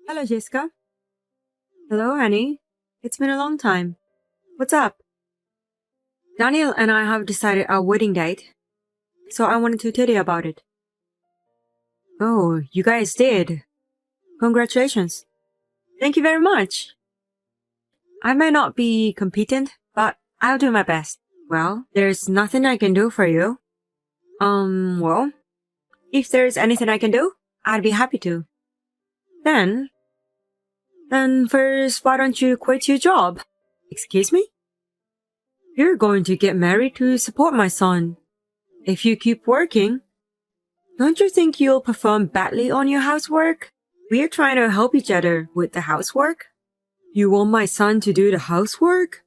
Hello, Jessica. Hello, Annie. It's been a long time. What's up? Daniel and I have decided our wedding date, so I wanted to tell you about it. Oh, you guys did. Congratulations. Thank you very much. I may not be competent, but I'll do my best. Well, there's nothing I can do for you. Well, if there's anything I can do, I'd be happy to. Then first, why don't you quit your job? Excuse me? You're going to get married to support my son. If you keep working, don't you think you'll perform badly on your housework? We're trying to help each other with the housework. You want my son to do the housework?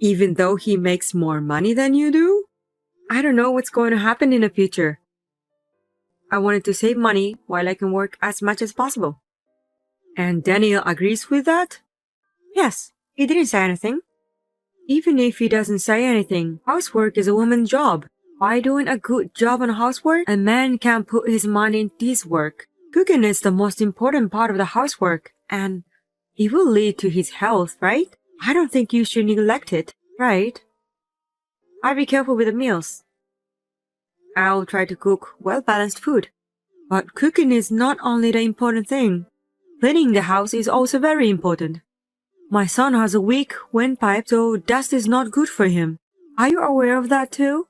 Even though he makes more money than you do? I don't know what's going to happen in the future. I wanted to save money while I can work as much as possible. And Daniel agrees with that? Yes, he didn't say anything. Even if he doesn't say anything, housework is a woman's job. By doing a good job on housework, a man can put his mind into his work. Cooking is the most important part of the housework, and it will lead to his health, right? I don't think you should neglect it, right? I'll be careful with the meals. I'll try to cook well-balanced food. But cooking is not only the important thing. Cleaning the house is also very important. My son has a weak windpipe, so dust is not good for him. Are you aware of that too?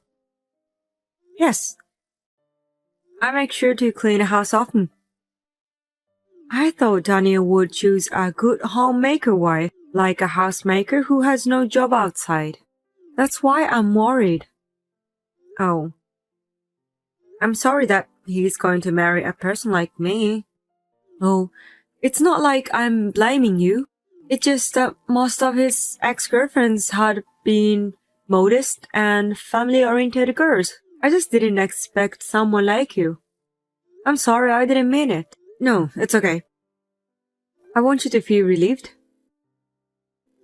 Yes. I make sure to clean the house often. I thought Daniel would choose a good homemaker wife, like a housemaker who has no job outside. That's why I'm worried. Oh. I'm sorry that he's going to marry a person like me. Oh, it's not like I'm blaming you. It's just that most of his ex-girlfriends had been modest and family-oriented girls. I just didn't expect someone like you. I'm sorry, I didn't mean it. No, it's okay. I want you to feel relieved.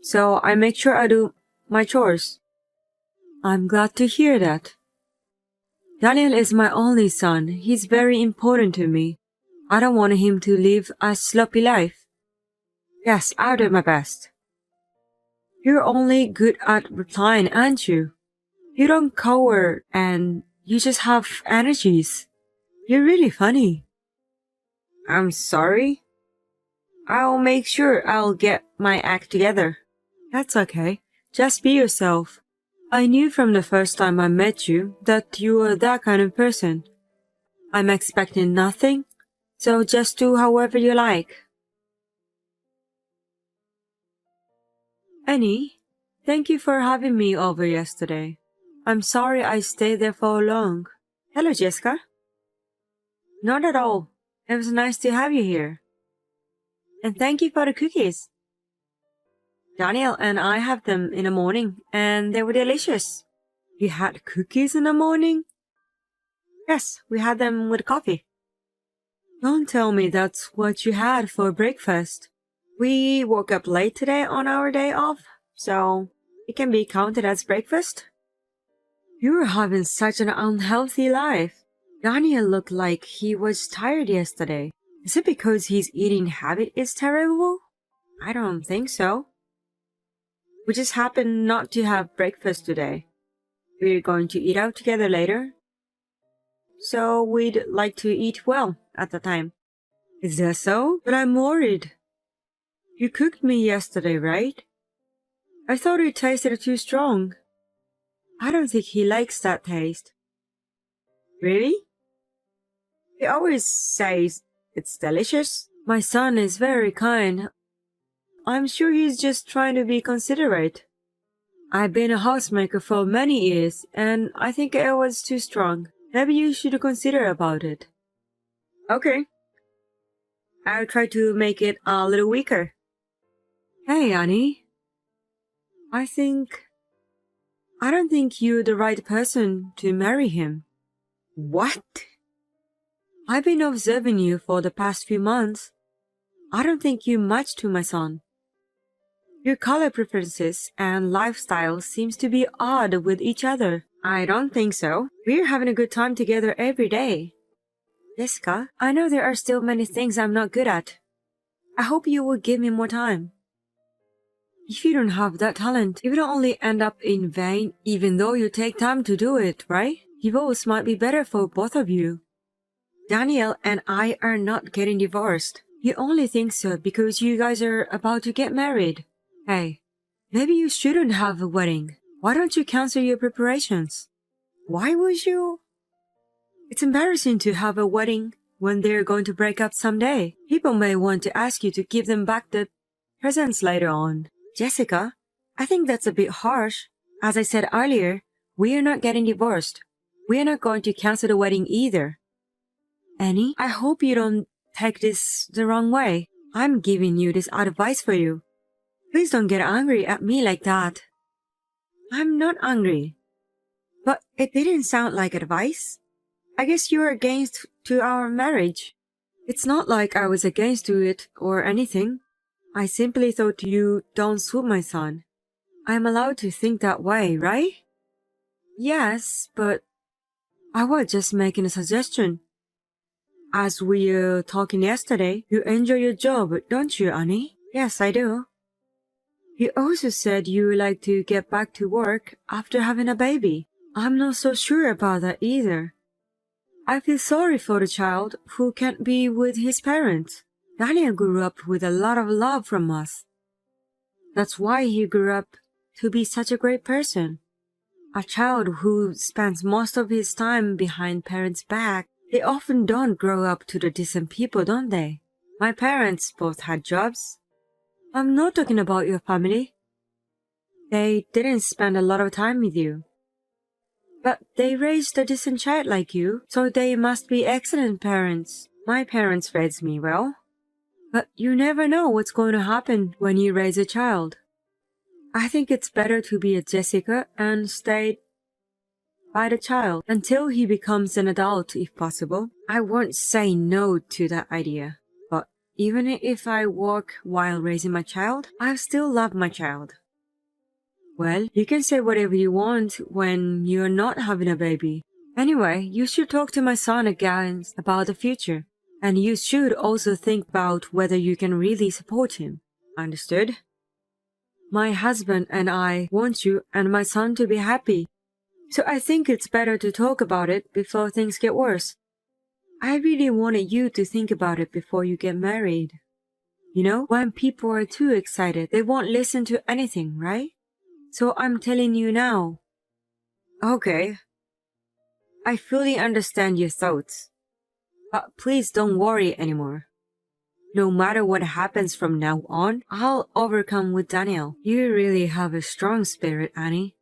So I make sure I do my chores. I'm glad to hear that. Daniel is my only son. He's very important to me. I don't want him to live a sloppy life. Yes, I'll do my best. You're only good at replying, aren't you? You don't cower and you just have energies. You're really funny. I'm sorry. I'll make sure I'll get my act together. That's okay. Just be yourself. I knew from the first time I met you that you were that kind of person. I'm expecting nothing, so just do however you like. Annie, thank you for having me over yesterday. I'm sorry I stayed there for long. Hello, Jessica. Not at all. It was nice to have you here. And thank you for the cookies. Daniel and I have them in the morning, and they were delicious. You had cookies in the morning? Yes, we had them with coffee. Don't tell me that's what you had for breakfast. We woke up late today on our day off, so it can be counted as breakfast. You're having such an unhealthy life. Daniel looked like he was tired yesterday. Is it because his eating habit is terrible? I don't think so. We just happened not to have breakfast today. We're going to eat out together later. So we'd like to eat well at the time. Is that so? But I'm worried. You cooked me yesterday, right? I thought it tasted too strong. I don't think he likes that taste. Really? He always says it's delicious. My son is very kind. I'm sure he's just trying to be considerate. I've been a housemaker for many years, and I think it was too strong. Maybe you should consider about it. Okay. I'll try to make it a little weaker. Hey, Annie. I don't think you're the right person to marry him. What? I've been observing you for the past few months. I don't think you match to my son. Your color preferences and lifestyle seems to be odd with each other. I don't think so. We're having a good time together every day. Jessica, I know there are still many things I'm not good at. I hope you will give me more time. If you don't have that talent, it will only end up in vain even though you take time to do it, right? Divorce might be better for both of you. Daniel and I are not getting divorced. You only think so because you guys are about to get married. Hey, maybe you shouldn't have a wedding. Why don't you cancel your preparations? Why would you? It's embarrassing to have a wedding when they're going to break up someday. People may want to ask you to give them back the presents later on. Jessica, I think that's a bit harsh. As I said earlier, we are not getting divorced. We are not going to cancel the wedding either. Annie, I hope you don't take this the wrong way. I'm giving you this advice for you. Please don't get angry at me like that. I'm not angry. But it didn't sound like advice. I guess you're against to our marriage. It's not like I was against to it or anything. I simply thought you don't suit my son. I'm allowed to think that way, right? Yes, but I was just making a suggestion. As we were talking yesterday, you enjoy your job, don't you, Annie? Yes, I do. You also said you like to get back to work after having a baby. I'm not so sure about that either. I feel sorry for the child who can't be with his parents. Daniel grew up with a lot of love from us. That's why he grew up to be such a great person. A child who spends most of his time behind parents' back, they often don't grow up to the decent people, don't they? My parents both had jobs. I'm not talking about your family. They didn't spend a lot of time with you. But they raised a decent child like you, so they must be excellent parents. My parents raised me well. But you never know what's going to happen when you raise a child. I think it's better to be a Jessica and stay by the child until he becomes an adult if possible. I won't say no to that idea. But even if I work while raising my child, I still love my child. Well, you can say whatever you want when you're not having a baby. Anyway, you should talk to my son again about the future. And you should also think about whether you can really support him. Understood? My husband and I want you and my son to be happy. So I think it's better to talk about it before things get worse. I really wanted you to think about it before you get married. You know, when people are too excited, they won't listen to anything, right? So I'm telling you now. Okay. I fully understand your thoughts. But please don't worry anymore. No matter what happens from now on, I'll overcome with Daniel. You really have a strong spirit, Annie.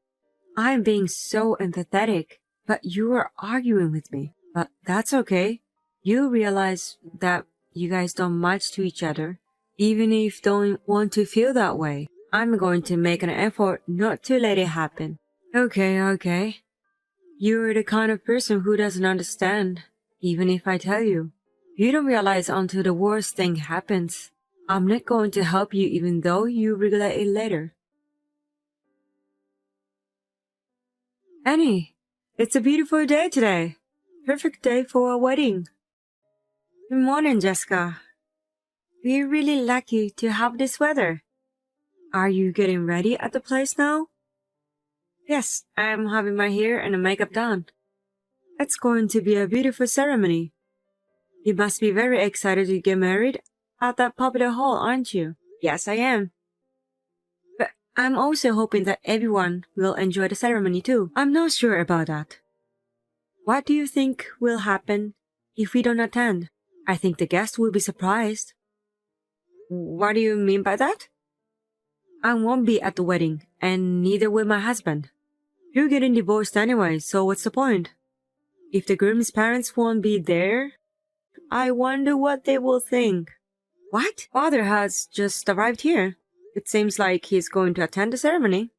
I'm being so empathetic, but you are arguing with me. But that's okay. You realize that you guys don't match to each other, even if you don't want to feel that way. I'm going to make an effort not to let it happen. Okay. You're the kind of person who doesn't understand, even if I tell you. You don't realize until the worst thing happens. I'm not going to help you even though you regret it later. Annie, it's a beautiful day today. Perfect day for a wedding. Good morning, Jessica. We're really lucky to have this weather. Are you getting ready at the place now? Yes, I'm having my hair and makeup done. It's going to be a beautiful ceremony. You must be very excited to get married at that popular hall, aren't you? Yes, I am. But I'm also hoping that everyone will enjoy the ceremony too. I'm not sure about that. What do you think will happen if we don't attend? I think the guests will be surprised. What do you mean by that? I won't be at the wedding, and neither will my husband. You're getting divorced anyway, so what's the point? If the groom's parents won't be there, I wonder what they will think. What? Father has just arrived here. It seems like he's going to attend the ceremony.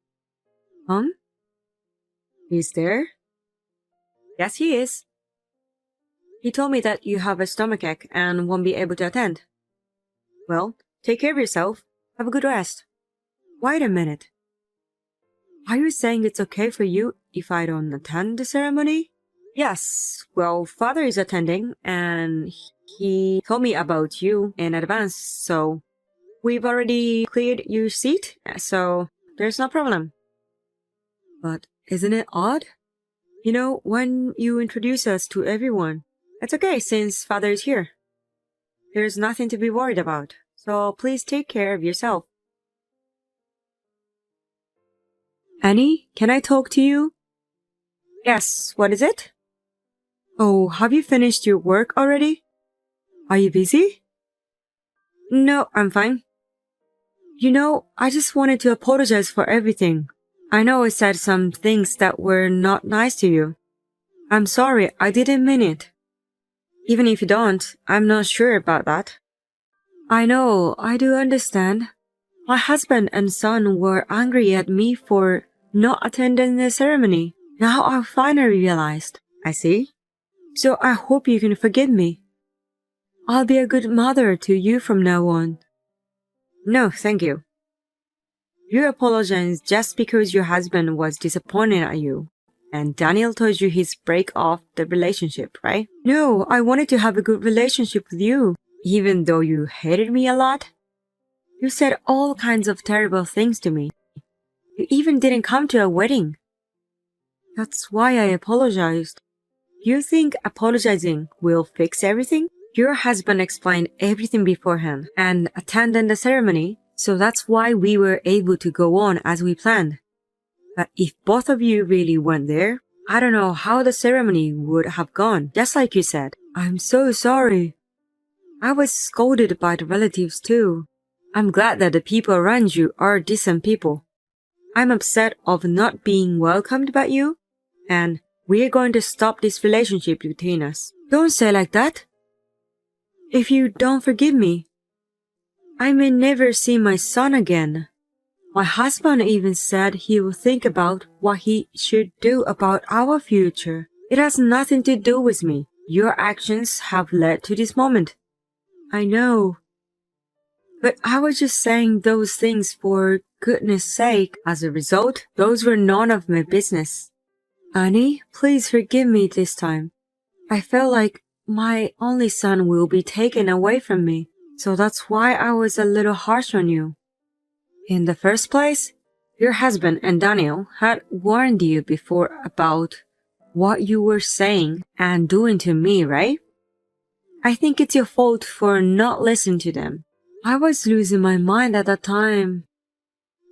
He's there? Yes, he is. He told me that you have a stomachache and won't be able to attend. Well, take care of yourself. Have a good rest. Wait a minute. Are you saying it's okay for you if I don't attend the ceremony? Yes, well, Father is attending and he told me about you in advance, so We've already cleared your seat, so there's no problem. But isn't it odd? You know, when you introduce us to everyone, it's okay since father is here. There's nothing to be worried about, so please take care of yourself. Annie, can I talk to you? Yes, what is it? Oh, have you finished your work already? Are you busy? No, I'm fine. You know, I just wanted to apologize for everything. I know I said some things that were not nice to you. I'm sorry, I didn't mean it. Even if you don't, I'm not sure about that. I know, I do understand. My husband and son were angry at me for not attending the ceremony. Now I finally realized. I see. So I hope you can forgive me. I'll be a good mother to you from now on. No, thank you. You apologize just because your husband was disappointed at you. And Daniel told you he's break off the relationship, right? No, I wanted to have a good relationship with you, even though you hated me a lot. You said all kinds of terrible things to me. You even didn't come to a wedding. That's why I apologized. You think apologizing will fix everything? Your husband explained everything beforehand and attended the ceremony, so that's why we were able to go on as we planned. But if both of you really went there, I don't know how the ceremony would have gone, just like you said. I'm so sorry. I was scolded by the relatives too. I'm glad that the people around you are decent people. I'm upset of not being welcomed by you, and we're going to stop this relationship between us. Don't say like that. If you don't forgive me, I may never see my son again. My husband even said he will think about what he should do about our future. It has nothing to do with me. Your actions have led to this moment. I know. But I was just saying those things for goodness sake. As a result, those were none of my business. Annie, please forgive me this time. I felt like my only son will be taken away from me, so that's why I was a little harsh on you. In the first place, your husband and Daniel had warned you before about what you were saying and doing to me, right? I think it's your fault for not listening to them. I was losing my mind at that time.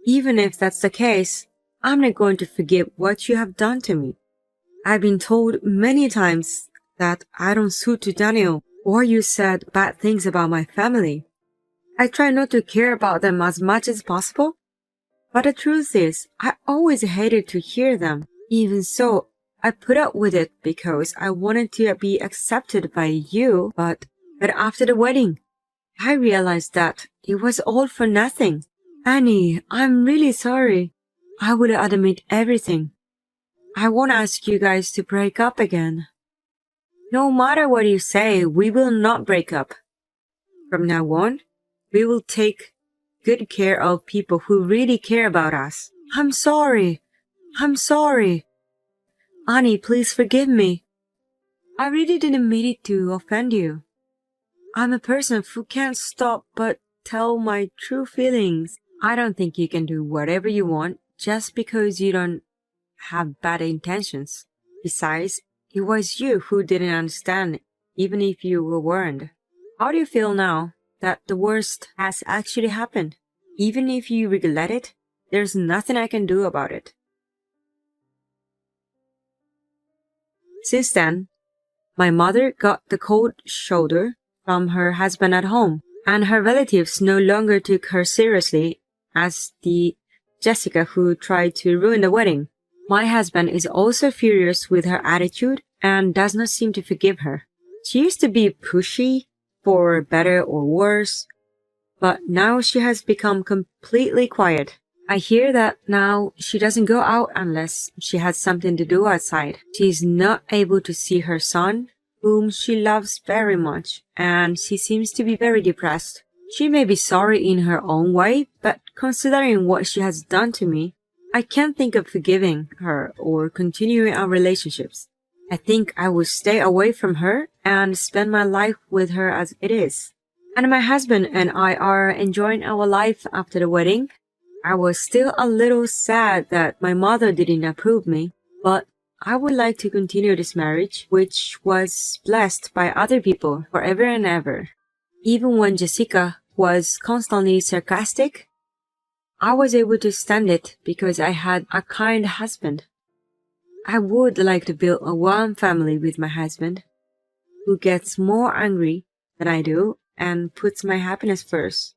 Even if that's the case, I'm not going to forget what you have done to me. I've been told many times that I don't suit to Daniel, or you said bad things about my family. I try not to care about them as much as possible, but the truth is, I always hated to hear them. Even so, I put up with it because I wanted to be accepted by you, but after the wedding, I realized that it was all for nothing. Annie, I'm really sorry. I will admit everything. I won't ask you guys to break up again. No matter what you say, we will not break up. From now on, we will take good care of people who really care about us. I'm sorry. I'm sorry. Annie, please forgive me. I really didn't mean it to offend you. I'm a person who can't stop but tell my true feelings. I don't think you can do whatever you want just because you don't have bad intentions. Besides, it was you who didn't understand, even if you were warned. How do you feel now that the worst has actually happened? Even if you regret it, there's nothing I can do about it. Since then, my mother got the cold shoulder from her husband at home, and her relatives no longer took her seriously as the Jessica who tried to ruin the wedding. My husband is also furious with her attitude and does not seem to forgive her. She used to be pushy, for better or worse, but now she has become completely quiet. I hear that now she doesn't go out unless she has something to do outside. She is not able to see her son, whom she loves very much, and she seems to be very depressed. She may be sorry in her own way, but considering what she has done to me, I can't think of forgiving her or continuing our relationships. I think I will stay away from her and spend my life with her as it is. And my husband and I are enjoying our life after the wedding. I was still a little sad that my mother didn't approve me, but I would like to continue this marriage, which was blessed by other people forever and ever. Even when Jessica was constantly sarcastic, I was able to stand it because I had a kind husband. I would like to build a warm family with my husband, who gets more angry than I do and puts my happiness first.